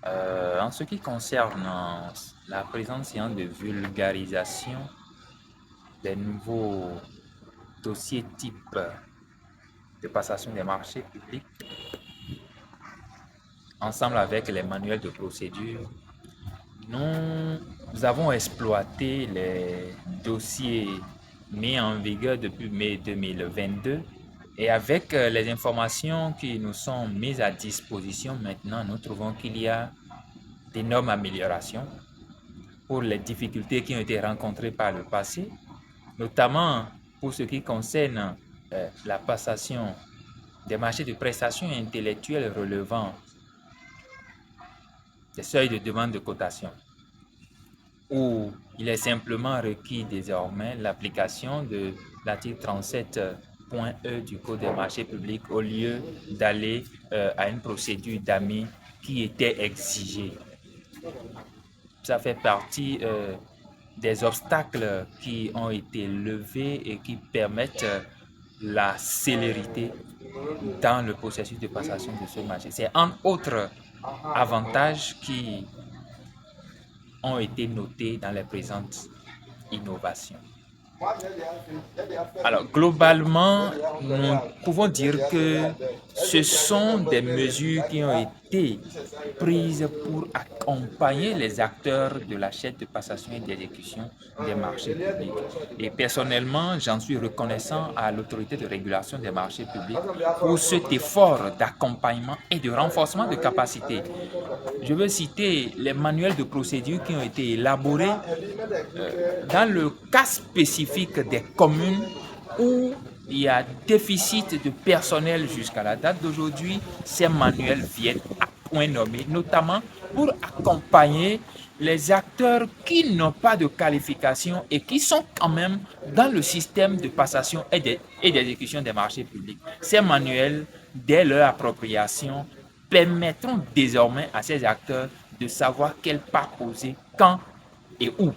En ce qui concerne la présente séance de vulgarisation des nouveaux dossiers type de passation des marchés publics, ensemble avec les manuels de procédure, nous avons exploité les dossiers mis en vigueur depuis mai 2022 et avec les informations qui nous sont mises à disposition maintenant, nous trouvons qu'il y a d'énormes améliorations pour les difficultés qui ont été rencontrées par le passé, notamment pour ce qui concerne la passation des marchés de prestations intellectuelles relevant des seuils de demande de cotation, où il est simplement requis désormais l'application de l'article 37.e du Code des marchés publics au lieu d'aller à une procédure d'AMI qui était exigée. Ça fait partie des obstacles qui ont été levés et qui permettent la célérité dans le processus de passation de ce marché. C'est entre autres avantages qui ont été notés dans les présentes innovations. Alors, globalement, nous pouvons dire que ce sont des mesures qui ont été prises pour accompagner les acteurs de la chaîne de passation et d'exécution des marchés publics. Et personnellement, j'en suis reconnaissant à l'autorité de régulation des marchés publics pour cet effort d'accompagnement et de renforcement de capacité. Je veux citer les manuels de procédure qui ont été élaborés dans le cas spécifique des communes où il y a déficit de personnel jusqu'à la date d'aujourd'hui. Ces manuels viennent à point nommé, notamment pour accompagner les acteurs qui n'ont pas de qualification et qui sont quand même dans le système de passation et d'exécution des marchés publics. Ces manuels, dès leur appropriation, permettront désormais à ces acteurs de savoir quel pas poser, quand et où.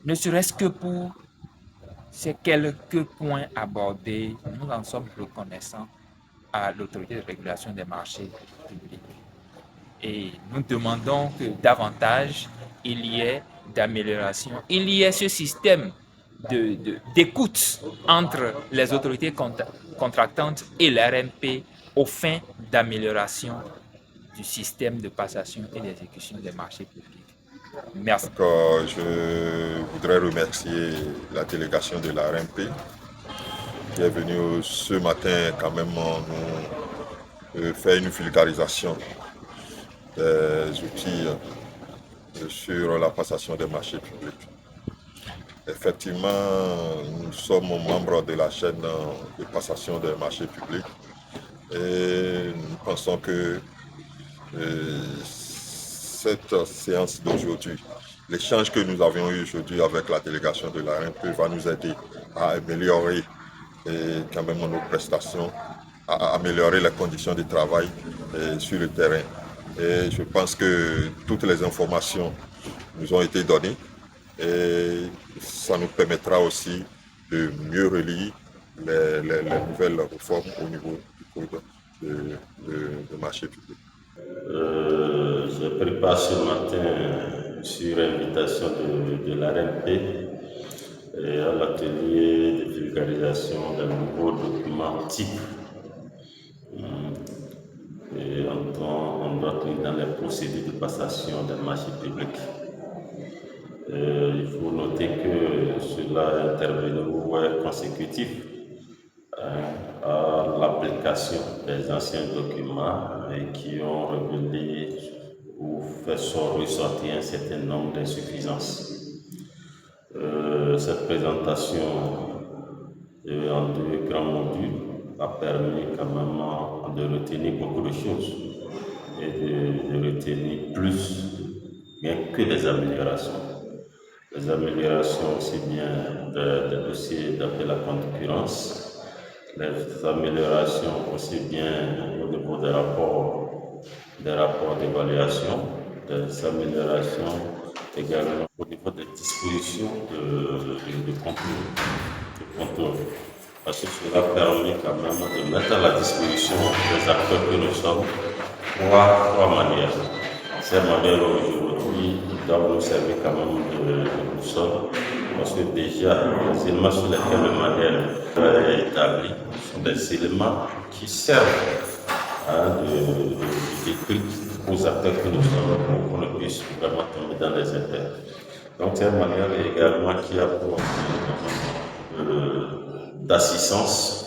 Ne serait-ce que pour ces quelques points abordés, nous en sommes reconnaissants à l'autorité de régulation des marchés publics. Et nous demandons que davantage il y ait d'amélioration, il y ait ce système d'écoute entre les autorités contractantes et l'RMP aux fins d'amélioration du système de passation et d'exécution des marchés publics. Merci. Donc, je voudrais remercier la délégation de la RMP qui est venue ce matin quand même nous faire une vulgarisation des outils sur la passation des marchés publics. Effectivement, nous sommes membres de la chaîne de passation des marchés publics et nous pensons que cette séance d'aujourd'hui, l'échange que nous avions eu aujourd'hui avec la délégation de la RMP va nous aider à améliorer quand même nos prestations, à améliorer les conditions de travail sur le terrain. Et je pense que toutes les informations nous ont été données et ça nous permettra aussi de mieux relire les nouvelles réformes au niveau du code de marché public. J'ai pris part ce matin sur invitation de l'ARMP et à l'atelier de vulgarisation d'un nouveau document type. Et on doit tenir dans les procédures de passation des marchés publics. Il faut noter que cela est intervenu consécutif à l'application des anciens documents et qui ont révélé ou fait ressortir un certain nombre d'insuffisances. Cette présentation en deux grands modules a permis quand même de retenir beaucoup de choses et de retenir plus bien que des améliorations. Les améliorations aussi bien des dossiers d'appel à concurrence, les améliorations aussi bien au niveau des rapports d'évaluation, des améliorations également au niveau des dispositions de contrôle. Parce que cela permet quand même de mettre à la disposition des acteurs que nous sommes trois manières. Ces manières aujourd'hui doivent nous servir quand même de boussole, parce que déjà, les éléments sur lesquels le manuel est établi sont des éléments qui servent d'écrit aux acteurs que nous sommes pour qu'on ne puisse vraiment tomber dans les intérêts. Donc, c'est une manière également qui a pour d'assistance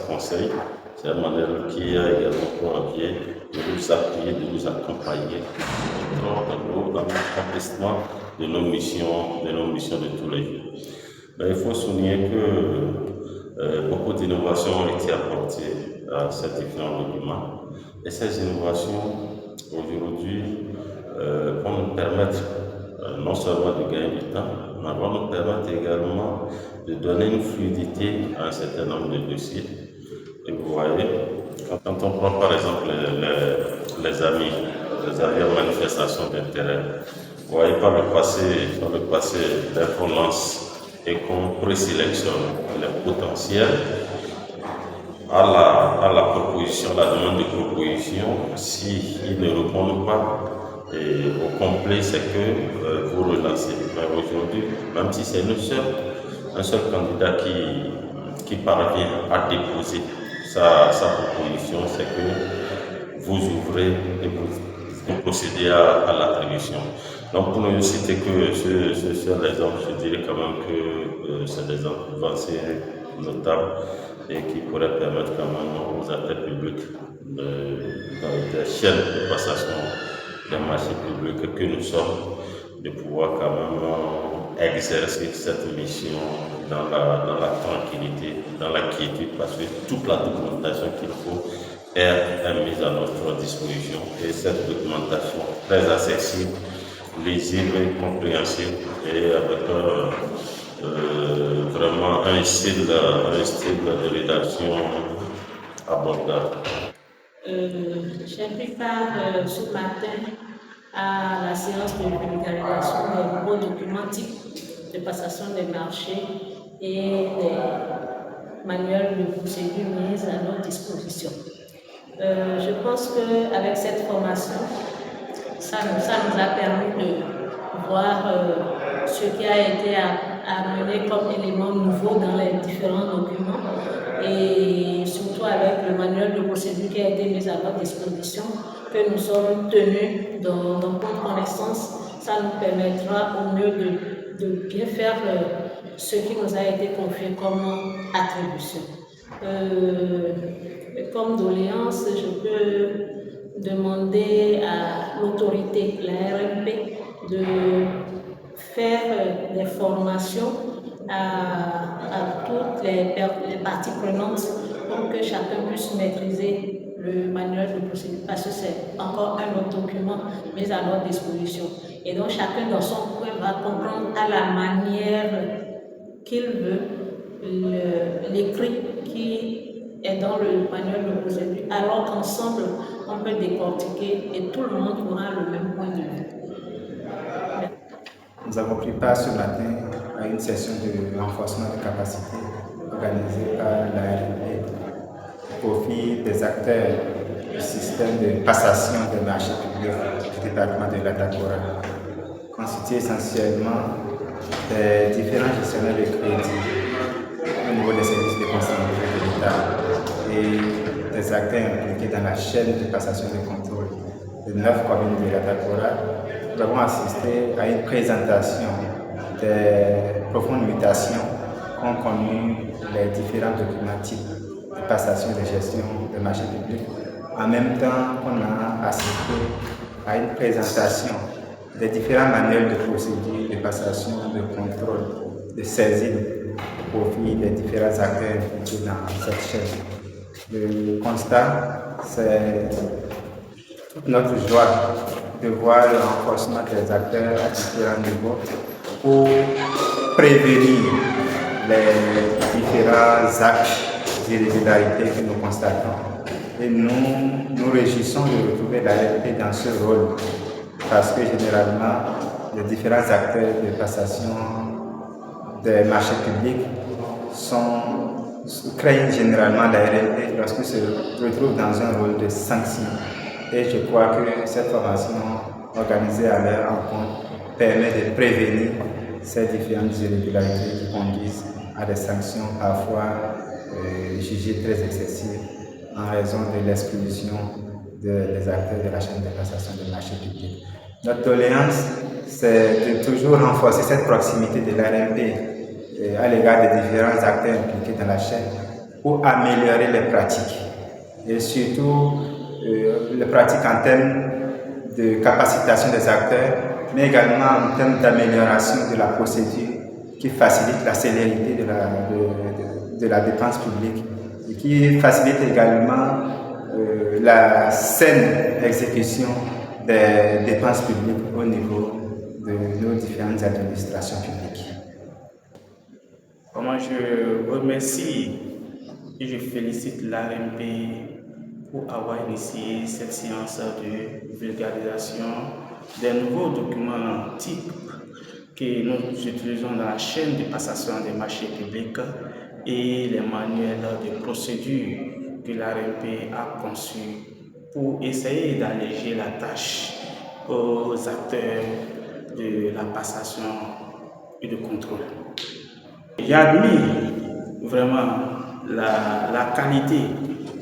conseil. C'est une manière qui a également pour envie de nous appuyer, de nous accompagner dans l'accomplissement de nos missions de tous les jours. Mais il faut souligner que beaucoup d'innovations ont été apportées à ces différents documents. Et ces innovations, aujourd'hui, vont nous permettre non seulement de gagner du temps, mais vont nous permettre également de donner une fluidité à un certain nombre de dossiers. Et vous voyez, quand on prend par exemple les amis en manifestation d'intérêt, vous voyez par le passé, on lance et qu'on présélectionne les potentiels à la proposition, la demande de proposition. S'ils ne répondent pas au complet, c'est que vous relancez. Mais aujourd'hui, même si c'est un seul candidat qui parvient à déposer sa proposition, c'est que vous ouvrez et vous procédez à l'attribution. Donc pour ne citer que ce exemple, je dirais quand même que c'est des avancées notables et qui pourraient permettre quand même aux acteurs publics dans des chaînes de passation des marchés publics que nous sommes, de pouvoir quand même exercer cette mission dans la tranquillité, dans la quiétude, parce que toute la documentation qu'il faut est mise à notre disposition. Et cette documentation très accessible, lisible et compréhensible, et avec vraiment un style de rédaction abordable. J'ai pris part ce matin à la séance de vulgarisation des nouveaux documents types de passation des marchés et des manuels de procédure mis à notre disposition. Je pense qu'avec cette formation, ça nous a permis de voir ce qui a été amené comme élément nouveau dans les différents documents et surtout avec le manuel de procédure qui a été mis à notre disposition, que nous sommes tenus d'en prendre connaissance. Ça nous permettra au mieux de bien faire ce qui nous a été confié comme attribution. Comme doléance, je peux demander à l'autorité, la RMP, de faire des formations à toutes les parties prenantes pour que chacun puisse maîtriser le manuel de procédure, parce que c'est encore un autre document mis à notre disposition. Et donc chacun dans son coin va comprendre à la manière qu'il veut l'écrit qui est dans le manuel de procédure, alors qu'ensemble on peut décortiquer et tout le monde aura le même point de vue. Nous avons pris part ce matin à une session de renforcement de capacité organisée par la RMP au profit des acteurs du système de passation des marchés publics du département de l'Atakora, constitué essentiellement des différents gestionnaires de crédit au niveau des services de conformité de l'État et des acteurs impliqués dans la chaîne de passation de contrôle de 9 communes de l'Atakora. Nous avons assisté à une présentation des profondes mutations qu'ont connues les différents documents types de passation de gestion des marchés publics, en même temps qu'on a assisté à une présentation des différents manuels de procédure de passation, de contrôle, de saisine au profit des différents acteurs impliqués dans cette chaîne. Le constat, c'est toute notre joie de voir le renforcement des acteurs à différents niveaux pour prévenir les différents actes d'irrégularité que nous constatons. Et nous réjouissons de retrouver la RMP dans ce rôle, parce que généralement, les différents acteurs de passation des marchés publics sont craignent généralement la RLP lorsqu'ils se retrouvent dans un rôle de sanction. Et je crois que cette formation organisée à leur rencontre permet de prévenir ces différentes irrégularités qui conduisent à des sanctions parfois jugées très excessives en raison de l'exclusion des acteurs de la chaîne de passation des marchés publics. Notre doléance, c'est de toujours renforcer cette proximité de l'ARMP à l'égard des différents acteurs impliqués dans la chaîne pour améliorer les pratiques et surtout les pratiques en termes de capacitation des acteurs, mais également en termes d'amélioration de la procédure qui facilite la célérité de la dépense publique et qui facilite également la saine exécution des dépenses publiques au niveau de nos différentes administrations publiques. Comment je remercie et je félicite l'ARMP pour avoir initié cette séance de vulgarisation des nouveaux documents types que nous utilisons dans la chaîne de passation des marchés publics et les manuels de procédure que l'ARMP a conçus pour essayer d'alléger la tâche aux acteurs de la passation et de contrôle. J'admire vraiment la qualité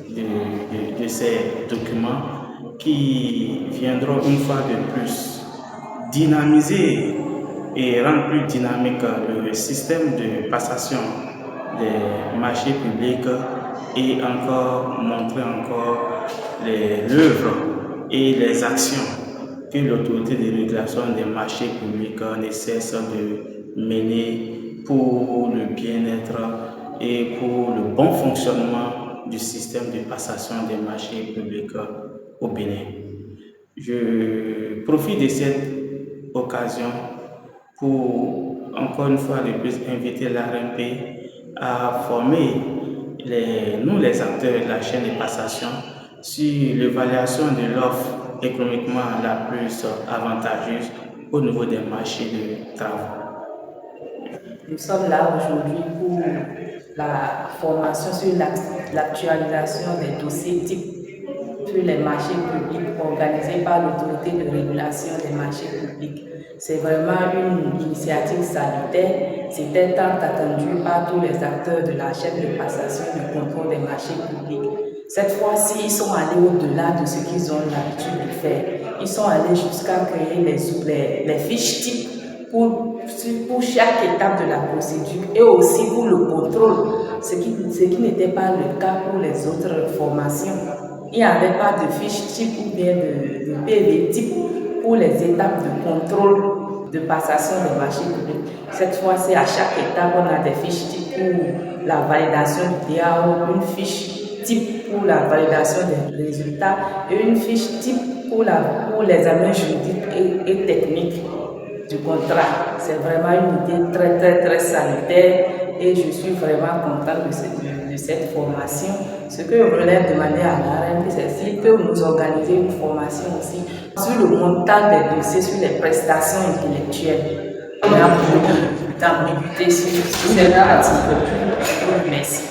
de ces documents qui viendront une fois de plus dynamiser et rendre plus dynamique le système de passation des marchés publics et encore montrer encore l'œuvre et les actions que l'autorité de régulation des marchés publics ne cesse de mener pour le bien-être et pour le bon fonctionnement du système de passation des marchés publics au Bénin. Je profite de cette occasion pour encore une fois de plus inviter l'ARMP à former nous les acteurs de la chaîne de passation sur l'évaluation de l'offre économiquement la plus avantageuse au niveau des marchés de travaux. Nous sommes là aujourd'hui pour la formation sur l'actualisation des dossiers types sur les marchés publics organisés par l'autorité de régulation des marchés publics. C'est vraiment une initiative salutaire. C'était tant attendu par tous les acteurs de la chaîne de passation et de contrôle des marchés publics. Cette fois-ci, ils sont allés au-delà de ce qu'ils ont l'habitude de faire. Ils sont allés jusqu'à créer les fiches types pour chaque étape de la procédure et aussi pour le contrôle, ce qui n'était pas le cas pour les autres formations. Il n'y avait pas de fiche type ou bien de PV type pour les étapes de contrôle de passation des marchés publics. Cette fois-ci, à chaque étape, on a des fiches types pour la validation du DAO, une fiche type pour la validation des résultats et une fiche type pour l'examen juridique et technique du contrat. C'est vraiment une idée très très très salutaire et je suis vraiment contente de cette formation. Ce que je voulais demander à l'ARMP, c'est s'il peut nous organiser une formation aussi sur le montant des dossiers, sur les prestations intellectuelles. Il y a beaucoup d'ambiguïté sur cette pratique. Merci.